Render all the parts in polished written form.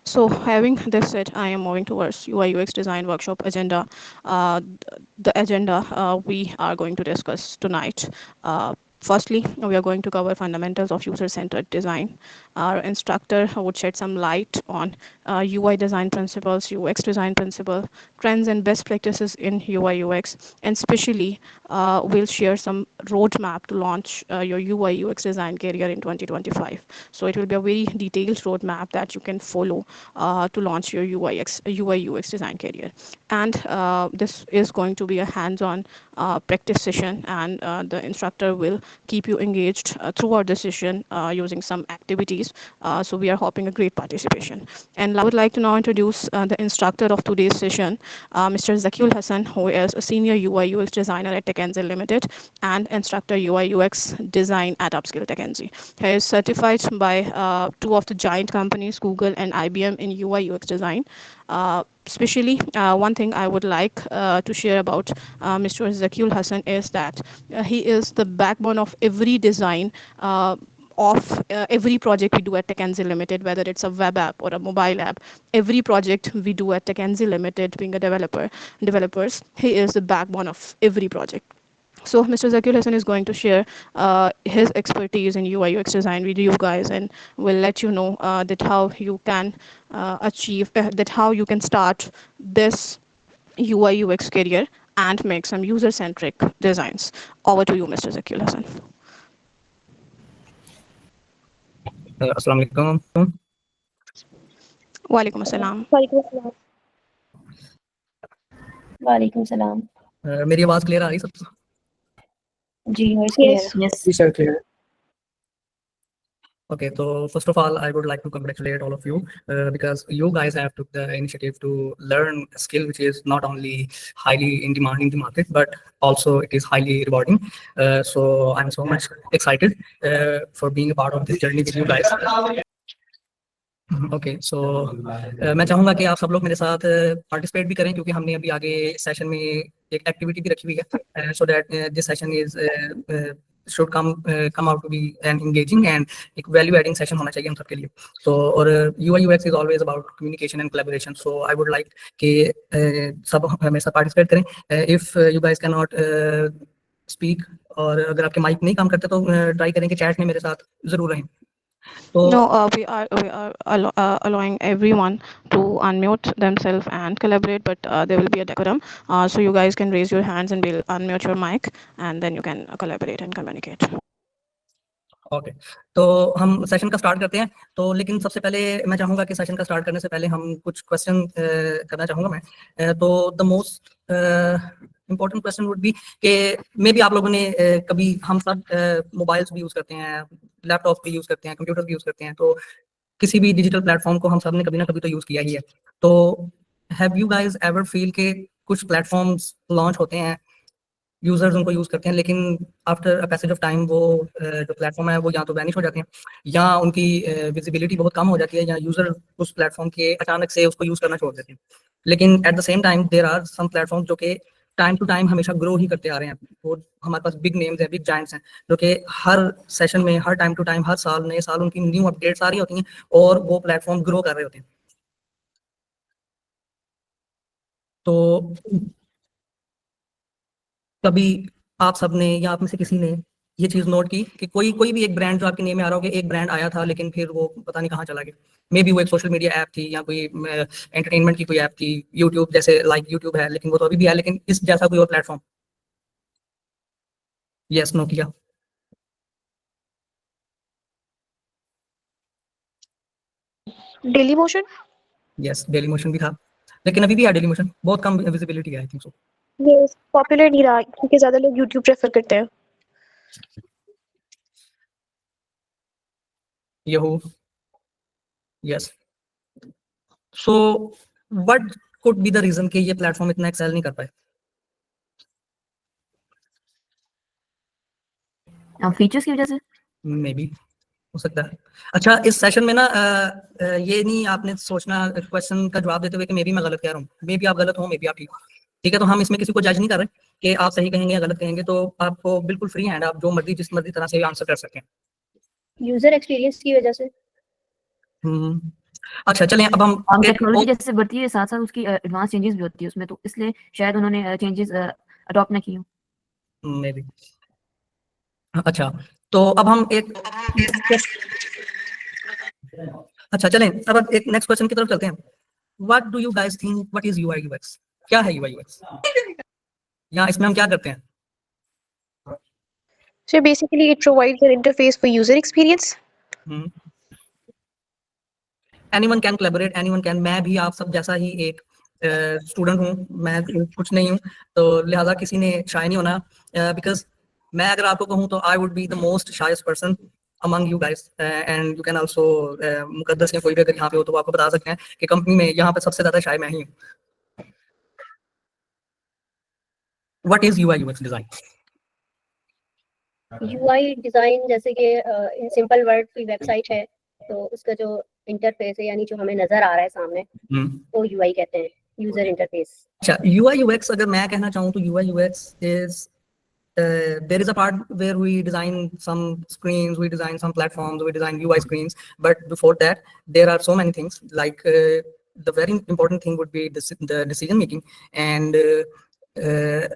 So having this said, I am moving towards UI UX design workshop agenda. The agenda we are going to discuss tonight. Firstly, we are going to cover fundamentals of user-centered design. Our instructor would shed some light on UI design principles, UX design principle, trends and best practices in UI UX, and especially we'll share some roadmap to launch your UI UX design career in 2025. So it will be a very detailed roadmap that you can follow to launch your UI UX design career. And this is going to be a hands-on practice session, and the instructor will keep you engaged throughout the session using some activities. So we are hoping a great participation. And I would like to now introduce the instructor of today's session, Mr. Zakul Hassan, who is a senior UI UX designer at TechNZ Limited and instructor UI UX design at Upskill TechNZ. He is certified by two of the giant companies, Google and IBM, in UI UX design. Especially one thing I would like to share about Mr. Zakul Hassan is that he is the backbone of every design of every project we do at TechNZ Limited, whether it's a web app or a mobile app. Every project we do at TechNZ Limited, being a developers, he is the backbone of every project. So Mr. Zakir Hassan is going to share his expertise in UI UX design with you guys, and will let you know that how you can achieve that how you can start this UI UX career and make some user centric designs. Over to you, Mr. Zakir Hassan. अस्सलाम वालेकुम। Walaikum assalam. वालेकुम सलाम। वालेकुम सलाम। मेरी आवाज clear आ रही सबको? जी वॉइस क्लियर है। Yes, sir, clear. Okay, so first of all, I would like to congratulate all of you because you guys have took the initiative to learn a skill which is not only highly in demand in the market, but also it is highly rewarding. So I'm so much excited for being a part of this journey with you guys. Okay so मैं चाहूँगा कि आप सब लोग मेरे साथ participate भी करें, क्योंकि हमने अभी आगे सेशन में एक एक्टिविटी भी रखी हुई है, so that this session is should come out to be an engaging and एक वैल्यू एडिंग सेशन होना चाहिए हम सबके लिए। तो और UI UX is always about communication and collaboration, so I would like कि सब मेरे साथ पार्टिसिपेट करें। If you guys can not speak, और अगर आपके माइक नहीं काम करते तो ट्राई करें कि चैट में मेरे साथ जरूर रहें। No, we are allowing everyone to unmute themselves and collaborate, but there will be a decorum. So you guys can raise your hands and we'll unmute your mic, and then you can collaborate and communicate. Okay तो हम session का start करते हैं। तो लेकिन सबसे पहले मैं चाहूँगा कि सेशन का स्टार्ट करने से पहले हम कुछ क्वेश्चन करना चाहूँगा मैं। तो the most important question would be कि मे बी आप लोगों ने कभी, हम सब मोबाइल्स भी यूज़ करते हैं, लैपटॉप भी यूज़ करते हैं, कंप्यूटर भी यूज़ करते हैं, तो किसी भी डिजिटल प्लेटफॉर्म को हम सब ने कभी ना कभी तो यूज़ किया ही है। तो have you guys ever feel के कुछ प्लेटफॉर्म्स लॉन्च होते हैं, यूजर्स उनको यूज करते हैं, लेकिन after a passage of time वो जो प्लेटफॉर्म है वो या तो वैनिश हो जाते हैं, या उनकी विजिबिलिटी बहुत कम हो जाती है, या यूजर उस प्लेटफॉर्म के अचानक से उसको यूज करना छोड़ देते हैं। लेकिन at the same time there are some platform जो कि टाइम टू टाइम हमेशा ग्रो ही करते आ रहे हैं। वो हमारे पास बिग नेम्स हैं, बिग जायंट्स हैं, जो कि हर सेशन में, हर टाइम टू टाइम, हर साल नए साल उनकी न्यू अपडेट्स आ रही होती हैं और वो प्लेटफॉर्म ग्रो कर रहे होते हैं। तो कभी आप सबने या आप में से किसी ने ये चीज नोट की कि कोई भी एक ब्रांड जो आपके नेम में आ रहा हो कि एक ब्रांड आया था लेकिन फिर वो पता नहीं कहाँ चला गया? मे बी वो एक सोशल मीडिया ऐप थी, या कोई एंटरटेनमेंट की कोई ऐप थी, यूट्यूब जैसे, लाइक यूट्यूब है लेकिन वो तो अभी भी है, लेकिन इस जैसा कोई और प्लेटफॉर्म? यस, नो किया? Daily motion. Yes, daily motion भी था, लेकिन अभी भी है डेली मोशन, बहुत कम विजिबिलिटी है आई थिंक सो। ये पॉपुलर नहीं रहा क्योंकि ज्यादा लोग यूट्यूब प्रेफर करते हैं। Yahoo, yes. So what could be the reason कि ये प्लेटफॉर्म इतना एक्सेल नहीं कर पाए? फीचर्स की वजह से मे बी हो सकता है। अच्छा, इस सेशन में ना ये नहीं आपने सोचना क्वेश्चन का जवाब देते हुए कि मे बी मैं गलत कह रहा हूँ, मे बी आप गलत हो, मे बी आप ठीक हो, ठीक है? तो हम इसमें किसी को जज नहीं कर रहे कि आप सही कहेंगे या गलत कहेंगे, तो आपको बिल्कुल फ्री हैंड, आप जो मर्जी जिस मर्जी तरह से आंसर कर सकते हैं। यूजर एक्सपीरियंस की वजह से। अच्छा चलें अब हम टेक्नोलॉजी जैसे बढ़ती है साथ साथ उसकी एडवांस चेंजेस भी होती है उसमें, तो इसलिए शायद उन्होंने चेंजेस अडॉप्ट ना किए हों। May be. अच्छा तो अब हम एक अच्छा चलें अब एक नेक्स्ट क्वेश्चन की तरफ चलते हैं। What do you guys think what is UI UX? क्या है यूआई यूएक्स? या इसमें हम क्या करते हैं? So basically, it provides an interface for user experience. Anyone can collaborate, anyone can. मैं भी आप सब जैसा ही एक स्टूडेंट हूँ, मैं कुछ नहीं हूँ, तो लिहाजा किसी ने शाय नहीं होना। बिकॉज मैं अगर आपको कहूँ तो I would be the most shyest person among you guys, and you can also Muqaddas या कोई भी अगर यहाँ पे हो तो वो आपको बता सकते हैं कि कंपनी में यहाँ पे सबसे ज्यादा शाय मैं ही हूँ। What is UI UX design? UI design जैसे कि इन सिंपल वर्ड कोई वेबसाइट है तो उसका जो इंटरफेस है यानी जो हमें नजर आ रहा है सामने वो यूआई कहते हैं, यूजर इंटरफेस। अच्छा यूआई यूएक्स अगर मैं कहना चाहूँ तो UI UX is there is a part where we design some screens, we design some platforms, we design UI screens. But before that, there are so many things. Like the very important thing would be the decision making, and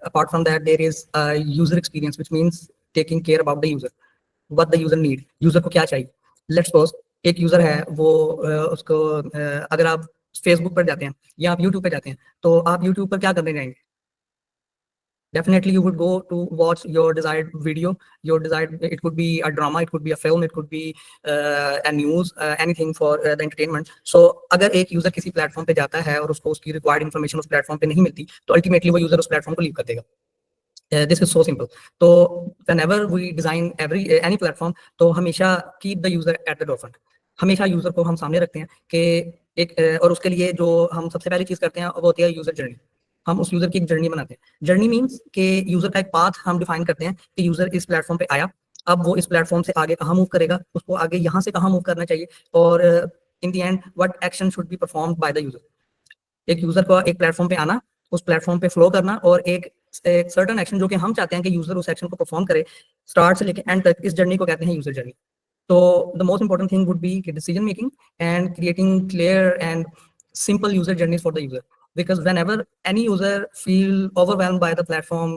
apart from that, there is a user experience, which means taking care about the user, what the user need. User को क्या चाहिए? Let's suppose एक user है वो उसको अगर आप Facebook पर जाते हैं या आप YouTube पर जाते हैं तो आप YouTube पर क्या करने जाएंगे? Definitely you would go to watch your desired video, your desired, it could be a drama, it could be a film, it could be a news, anything for the entertainment. So अगर एक user किसी platform पे जाता है और उसको उसकी required information उस प्लेटफॉर्म पे नहीं मिलती तो अल्टीमेटली वो यूजर उस प्लेटफॉर्म को लीव कर देगा। This is so simple. तो whenever we design any platform तो हमेशा keep the user at the forefront, हमेशा यूजर को हम सामने रखते हैं कि एक और उसके लिए जो हम सबसे पहली चीज करते हैं वो होती है यूजर जर्नी। हम उस यूजर की एक जर्नी बनाते हैं। जर्नी मींस कि यूजर का एक पाथ हम डिफाइन करते हैं कि यूजर इस प्लेटफॉर्म पे आया, अब वो इस प्लेटफॉर्म से आगे कहाँ मूव करेगा, उसको आगे यहाँ से कहाँ मूव करना चाहिए, और in the end what action should be performed by the user. एक यूजर को एक प्लेटफॉर्म पे आना, उस प्लेटफॉर्म पे फ्लो करना और एक सर्टेन एक्शन जो कि हम चाहते हैं कि यूजर उस एक्शन को परफॉर्म करे स्टार्ट से लेकर एंड तक, इस जर्नी को कहते हैं user journey. So the most important thing would be decision making and creating clear and simple user journeys for the user. Because whenever any user feel overwhelmed by the platform,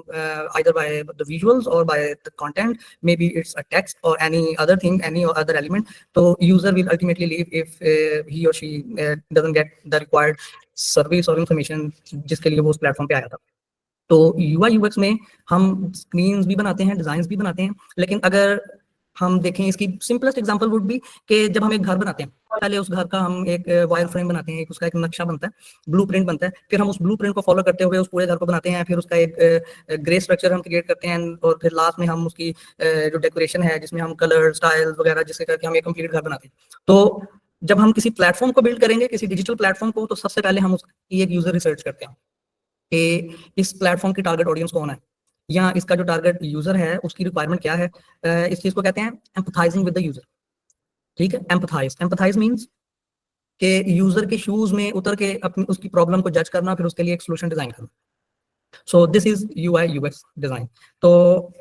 either by the visuals or by the content, maybe it's a text or any other thing, any other element, so user will ultimately leave if he or she doesn't get the required service or information जिसके लिए वो उस platform पे आया था। तो UI UX में हम स्क्रीन्स भी बनाते हैं, डिजाइन भी बनाते हैं, लेकिन अगर हम देखें इसकी सिंपलेस्ट एग्जांपल वुड बी कि जब हम एक घर बनाते हैं पहले उस घर का हम एक वायर फ्रेम बनाते हैं, उसका एक नक्शा बनता है, ब्लूप्रिंट बनता है, फिर हम उस ब्लूप्रिंट को फॉलो करते हुए उस पूरे घर को बनाते हैं, फिर उसका एक ग्रे स्ट्रक्चर हम क्रिएट करते हैं और फिर लास्ट में हम उसकी जो डेकोरेशन है जिसमें हम कलर स्टाइल वगैरह जिससे करके हम एक कंप्लीट घर बनाते हैं। तो जब हम किसी प्लेटफॉर्म को बिल्ड करेंगे, किसी डिजिटल प्लेटफॉर्म को, तो सबसे पहले हम उसकी एक यूजर रिसर्च करते हैं कि इस प्लेटफॉर्म की टारगेट ऑडियंस कौन है या इसका जो टारगेट यूजर है उसकी रिक्वायरमेंट क्या है। इस चीज को कहते हैं एम्पथाइजिंग विद द यूजर। ठीक है, एम्पथाइज मींस कि यूजर के शूज में उतर के अपनी उसकी प्रॉब्लम को जज करना, फिर उसके लिए एक सोल्यूशन डिजाइन करना। So this is UI UX design. तो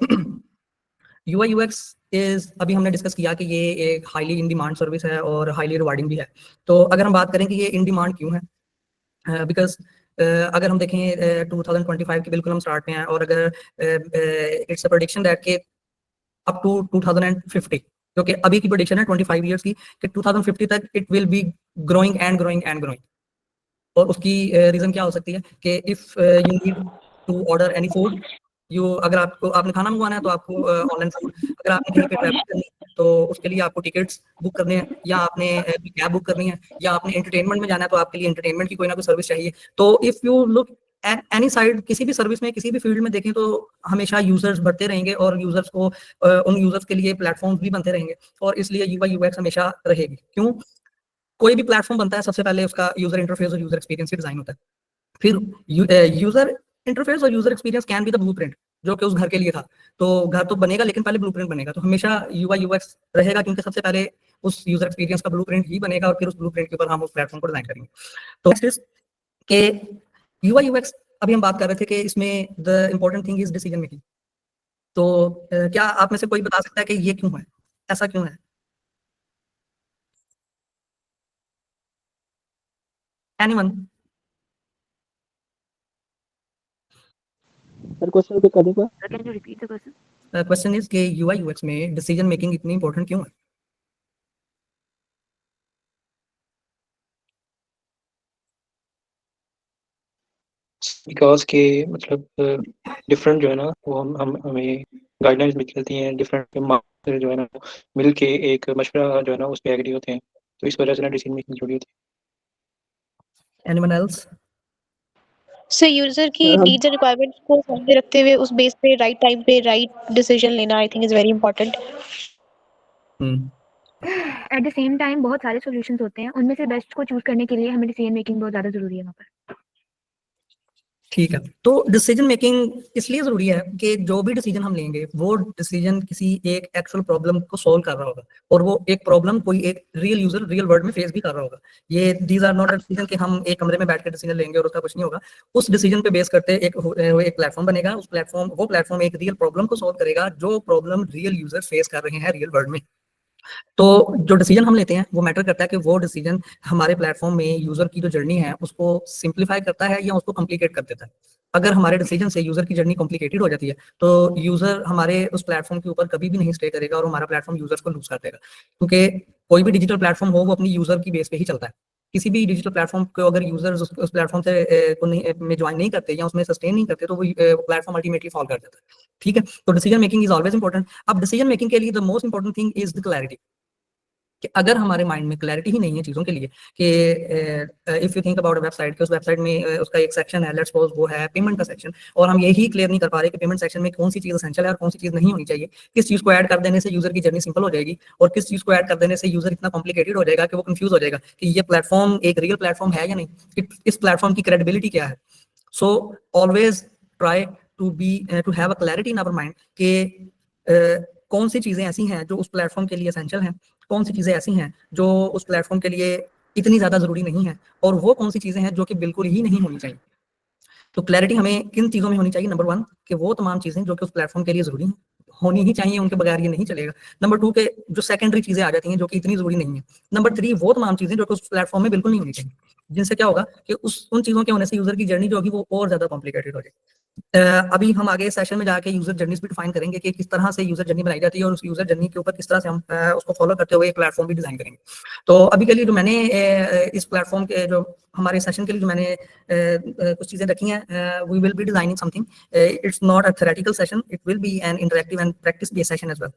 यूआई यूएक्स इज, अभी हमने डिस्कस किया कि ये एक हाईली इन डिमांड सर्विस है और हाईली रिवार्डिंग भी है। तो अगर हम बात करें कि ये इन डिमांड क्यों है, बिकॉज अगर हम देखें 2025 के बिल्कुल हम स्टार्ट में हैं और अगर इट्स अ प्रेडिक्शन दैट के अप टू 2050, जो कि अभी की प्रेडिक्शन है 25 इयर्स की, कि 2050 तक it will be growing and growing and growing. और उसकी रीजन क्या हो सकती है कि if you need to order any food, you अगर आपने खाना मंगवाना है तो आपको ऑनलाइन फूड, अगर आपने कहीं पे ट्रैवल करनी है तो उसके लिए आपको टिकट्स बुक करने हैं, या आपने कैब बुक करनी है, या आपने एंटरटेनमेंट में जाना है तो आपके लिए एंटरटेनमेंट की कोई ना कोई सर्विस चाहिए। तो if you look at any side, किसी भी सर्विस में किसी भी फील्ड में देखें तो हमेशा यूजर्स बढ़ते रहेंगे और यूजर्स को उन यूजर्स के लिए प्लेटफॉर्म्स भी बनते रहेंगे और इसलिए यूआई यूएक्स हमेशा रहेगी। क्यों? कोई भी प्लेटफॉर्म बनता है सबसे पहले उसका यूजर इंटरफेस और यूजर एक्सपीरियंस भी डिजाइन होता है, फिर यूजर इंटरफेस और user experience can be the blueprint जो कि उस घर के लिए था। तो घर तो बनेगा लेकिन पहले ब्लूप्रिंट बनेगा, तो हमेशा यूआई यूएक्स रहेगा क्योंकि सबसे पहले उस यूजर एक्सपीरियंस का ब्लूप्रिंट ही बनेगा और फिर उस ब्लूप्रिंट के ऊपर हम उस प्लेटफॉर्म को डिजाइन करेंगे। तो नेक्स्ट के यूआई यूएक्स, अभी हम बात कर रहे थे कि इसमें the important thing is decision making. तो क्या आप में से कोई बता सकता है कि ये क्यों है, ऐसा क्यों है? एनीवन? सर क्वेश्चन पे करने का Can you repeat the question? Question is कि यूआई यूएक्स में डिसीजन मेकिंग इतनी इंपॉर्टेंट क्यों है? बिकॉज के मतलब डिफरेंट जो है ना वो हम हमें गाइडलाइंस मिलती हैं, डिफरेंट मार्क्स जो है ना मिल के एक मशवरा जो है ना उस पर एग्री होते हैं, तो इस वजह से ना डिसीजन मेकिंग जरूरी होती है। Anyone else? सो यूजर की नीड्स एंड रिक्वायरमेंट्स को सामने रखते हुए उस बेस पे राइट टाइम पे राइट डिसीजन लेना I think is very important. Eight the same time बहुत सारे सॉल्यूशंस होते हैं, उनमें से बेस्ट को चूज करने के लिए हमें डिसीजन मेकिंग बहुत ज्यादा जरूरी है वहाँ पर। ठीक है, तो डिसीजन मेकिंग इसलिए जरूरी है कि जो भी डिसीजन हम लेंगे वो डिसीजन किसी एक एक्चुअल प्रॉब्लम को सॉल्व कर रहा होगा, और वो एक प्रॉब्लम कोई एक रियल यूजर रियल वर्ल्ड में फेस भी कर रहा होगा। ये these are not a decision कि हम एक कमरे में बैठ कर डिसीजन लेंगे और उसका कुछ नहीं होगा। उस डिसीजन पे बेस करते एक प्लेटफॉर्म बनेगा, उस प्लेटफॉर्म एक रियल प्रॉब्लम को सॉल्व करेगा जो प्रॉब्लम रियल यूजर फेस कर रहे हैं रियल वर्ल्ड में। तो जो डिसीजन हम लेते हैं वो मैटर करता है कि वो डिसीजन हमारे प्लेटफॉर्म में यूजर की जो जर्नी है उसको सिंप्लीफाई करता है या उसको कॉम्प्लिकेट कर देता है। अगर हमारे डिसीजन से यूजर की जर्नी कॉम्प्लिकेटेड हो जाती है तो यूजर हमारे उस प्लेटफॉर्म के ऊपर कभी भी नहीं स्टे करेगा और हमारा प्लेटफॉर्म यूजर को लूज कर देगा, क्योंकि कोई भी डिजिटल प्लेटफॉर्म हो वो अपनी यूजर की बेस पे ही चलता है। किसी भी डिजिटल प्लेटफॉर्म को अगर यूजर्स उस प्लेटफॉर्म से में ज्वाइन नहीं करते या उसमें सस्टेन नहीं करते तो वो प्लेटफॉर्म अल्टीमेटली फॉल कर देता है। ठीक है, तो decision making is always important. अब डिसीजन मेकिंग के लिए the most important thing is the clarity, कि अगर हमारे माइंड में क्लैरिटी ही नहीं है चीज़ों के लिए कि if you think about a website कि उस वेबसाइट में उसका एक सेक्शन है, लेट्स सपोज वो है पेमेंट का सेक्शन, और हम यही क्लियर नहीं कर पा रहे कि पेमेंट सेक्शन में कौन सी चीज़ एसेंशियल है और कौन सी चीज़ नहीं होनी चाहिए, किस चीज़ को ऐड कर देने से यूजर की जर्नी सिंपल हो जाएगी और किस चीज़ को ऐड कर देने से यूजर इतना कॉम्प्लिकेटेड हो जाएगा कि वो कंफ्यूज हो जाएगा कि ये प्लेटफॉर्म एक रियल प्लेटफॉर्म है या नहीं, इस प्लेटफॉर्म की क्रेडिबिलिटी क्या है। So always try to have a clarity in our mind कि कौन सी चीज़ें ऐसी हैं जो उस प्लेटफॉर्म के लिए एसेंशियल हैं, कौन सी चीज़ें ऐसी हैं जो उस प्लेटफॉर्म के लिए इतनी ज़्यादा ज़रूरी नहीं है, और वो कौन सी चीज़ें हैं जो कि बिल्कुल ही नहीं होनी चाहिए। तो क्लैरिटी हमें किन चीज़ों में होनी चाहिए? नंबर 1 कि वो तमाम चीज़ें जो कि उस प्लेटफॉर्म के लिए ज़रूरी हैं होनी ही चाहिए, उनके बगैर ये नहीं चलेगा। नंबर 2 के जो सेकेंडरी चीज़ें आ जाती हैं जो कि इतनी ज़रूरी नहीं है। नंबर 3 वो तमाम चीज़ें जो कि उस प्लेटफॉर्म में बिल्कुल नहीं होनी चाहिए, जिनसे क्या होगा कि उन चीज़ों के होने से यूज़र की जर्नी जो होगी वो और ज़्यादा कॉम्प्लिकेटेड हो जाएगी। अभी हम आगे सेशन में जाके यूजर जर्नीज भी डिफाइन करेंगे कि किस तरह से यूजर जर्नी बनाई जाती है और उस यूजर जर्नी के ऊपर किस तरह से हम उसको फॉलो करते हुए एक प्लेटफॉर्म भी डिजाइन करेंगे। तो अभी के लिए जो मैंने इस प्लेटफॉर्म के जो हमारे सेशन के लिए जो मैंने कुछ चीजें रखी हैं, we will be designing something, it's not a theoretical session, it will be an interactive and practice based session as well.